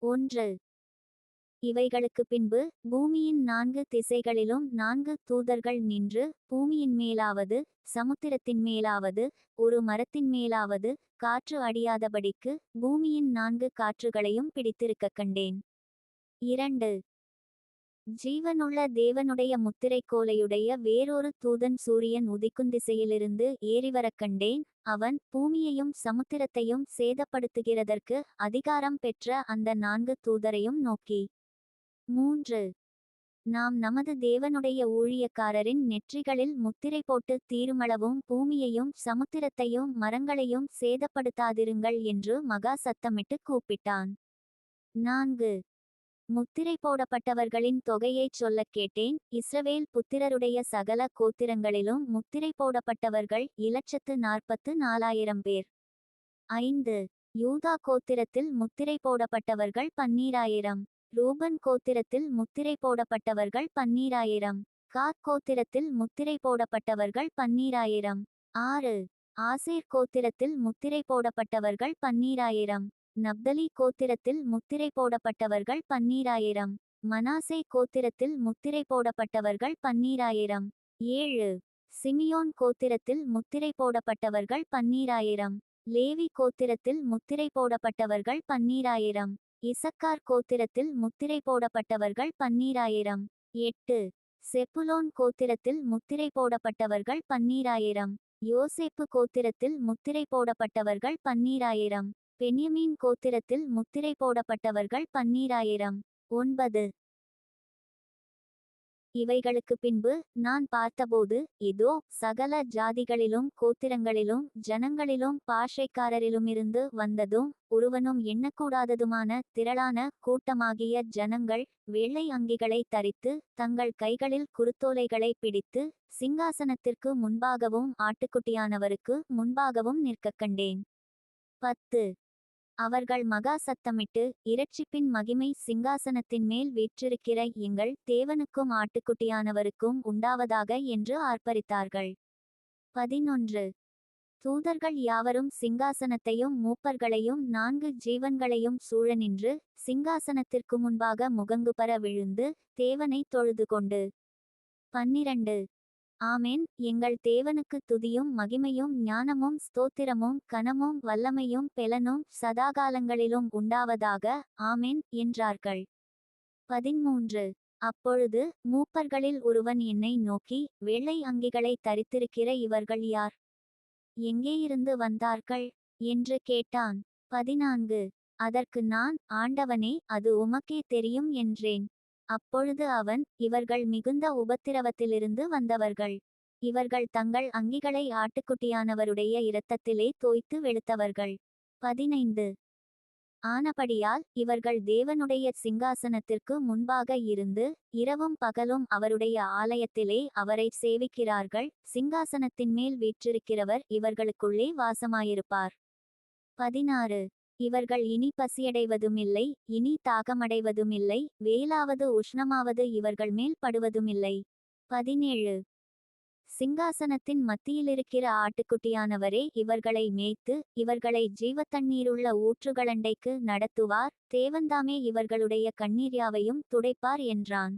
1. இவைகளுக்கு பின்பு பூமியின் 4 திசைகளிலும் 4 தூதர்கள் நின்று, பூமியின் மேலாவது சமுத்திரத்தின் மேலாவது ஒரு மரத்தின் மேலாவது காற்று அடியாதபடிக்கு பூமியின் 4 காற்றுகளையும் பிடித்திருக்கக் கண்டேன். 2. ஜீவனுள்ள தேவனுடைய முத்திரைக்கோலையுடைய வேறொரு தூதன் சூரியன் உதிக்குந்திசையிலிருந்து ஏறிவரக் கண்டேன். அவன் பூமியையும் சமுத்திரத்தையும் சேதப்படுத்துகிறதற்கு அதிகாரம் பெற்ற அந்த 4 தூதரையும் நோக்கி, 3. நாம் நமது தேவனுடைய ஊழியக்காரரின் நெற்றிகளில் முத்திரை போட்டு தீருமளவும் பூமியையும் சமுத்திரத்தையும் மரங்களையும் சேதப்படுத்தாதிருங்கள் என்று மகா சத்தமிட்டு கூப்பிட்டான். 4. முத்திரை போடப்பட்டவர்களின் தொகையைச் சொல்லக் கேட்டேன். இஸ்ரவேல் புத்திரருடைய சகல கோத்திரங்களிலும் முத்திரை போடப்பட்டவர்கள் 1,44,000 பேர். 5. யூதா கோத்திரத்தில் முத்திரை போடப்பட்டவர்கள் 12,000. ரூபன் கோத்திரத்தில் முத்திரை போடப்பட்டவர்கள் 12,000. காத் கோத்திரத்தில் முத்திரை போடப்பட்டவர்கள் 12,000. 6. ஆசேர் கோத்திரத்தில் முத்திரை போடப்பட்டவர்கள் 12,000. நப்தலி கோத்திரத்தில் முத்திரை போடப்பட்டவர்கள் 12,000. மனாசே கோத்திரத்தில் முத்திரை போடப்பட்டவர்கள் 12,000. 7. சிமியோன் கோத்திரத்தில் முத்திரை போடப்பட்டவர்கள் 12,000. லேவி கோத்திரத்தில் முத்திரை போடப்பட்டவர்கள் 12,000. இசக்கார் கோத்திரத்தில் முத்திரை போடப்பட்டவர்கள் 12,000. 8. செப்புலோன் கோத்திரத்தில் முத்திரை போடப்பட்டவர்கள் 12,000. யோசேப்பு கோத்திரத்தில் முத்திரை போடப்பட்டவர்கள் 12,000. பென்யமீன் கோத்திரத்தில் முத்திரை போடப்பட்டவர்கள் 12,000. 9. இவைகளுக்கு பின்பு நான் பார்த்தபோது, இதோ சகல ஜாதிகளிலும் கோத்திரங்களிலும் ஜனங்களிலும் பாஷைக்காரரிலுமிருந்து வந்ததும் ஒருவனும் எண்ணக்கூடாததுமான திரளான கூட்டமாகிய ஜனங்கள் வெள்ளை அங்கிகளை தரித்து தங்கள் கைகளில் குருத்தோலைகளை பிடித்து சிங்காசனத்திற்கு முன்பாகவும் ஆட்டுக்குட்டியானவருக்கு முன்பாகவும் நிற்கக் கண்டேன். 10. அவர்கள் மகா சத்தமிட்டு, இரட்சிப்பின் மகிமை சிங்காசனத்தின் மேல் வீற்றிருக்கிற எங்கள் தேவனுக்கும் ஆட்டுக்குட்டியானவருக்கும் உண்டாவதாக என்று ஆர்ப்பரித்தார்கள். 11. தூதர்கள் யாவரும் சிங்காசனத்தையும் மூப்பர்களையும் 4 ஜீவன்களையும் சூழ நின்று சிங்காசனத்திற்கு முன்பாக முகங்குபர விழுந்து தேவனை தொழுதுகொண்டு, 12. ஆமென், எங்கள் தேவனுக்கு துதியும் மகிமையும் ஞானமும் ஸ்தோத்திரமும் கனமும் வல்லமையும் பெலனும் சதாகாலங்களிலும் உண்டாவதாக, ஆமென் என்றார்கள். 13. அப்பொழுது மூப்பர்களில் ஒருவன் என்னை நோக்கி, வெள்ளை அங்கிகளை தரித்திருக்கிற இவர்கள் யார்? எங்கேயிருந்து வந்தார்கள் என்று கேட்டான். 14. அதற்கு நான், ஆண்டவனே, அது உமக்கே தெரியும் என்றேன். அப்பொழுது அவன், இவர்கள் மிகுந்த உபத்திரவத்திலிருந்து வந்தவர்கள். இவர்கள் தங்கள் அங்கிகளை ஆட்டுக்குட்டியானவருடைய இரத்தத்திலே தோய்த்து வெளுத்தவர்கள். 15. ஆனபடியால் இவர்கள் தேவனுடைய சிங்காசனத்திற்கு முன்பாக இருந்து இரவும் பகலும் அவருடைய ஆலயத்திலே அவரை சேவிக்கிறார்கள். சிங்காசனத்தின் மேல் வீற்றிருக்கிறவர் இவர்களுக்குள்ளே வாசமாயிருப்பார். 16. இவர்கள் இனி பசியடைவதுமில்லை, இனி தாகமடைவதுமில்லை, வேலாவது உஷ்ணமாவது இவர்கள் மேல் படுவதுமில்லை. 17. சிங்காசனத்தின் மத்தியிலிருக்கிற ஆட்டுக்குட்டியானவரே இவர்களை மேய்த்து இவர்களை ஜீவத்தண்ணீருள்ள ஊற்றுகளண்டைக்கு நடத்துவார். தேவன்தாமே இவர்களுடைய கண்ணீர் யாவையும் துடைப்பார் என்றான்.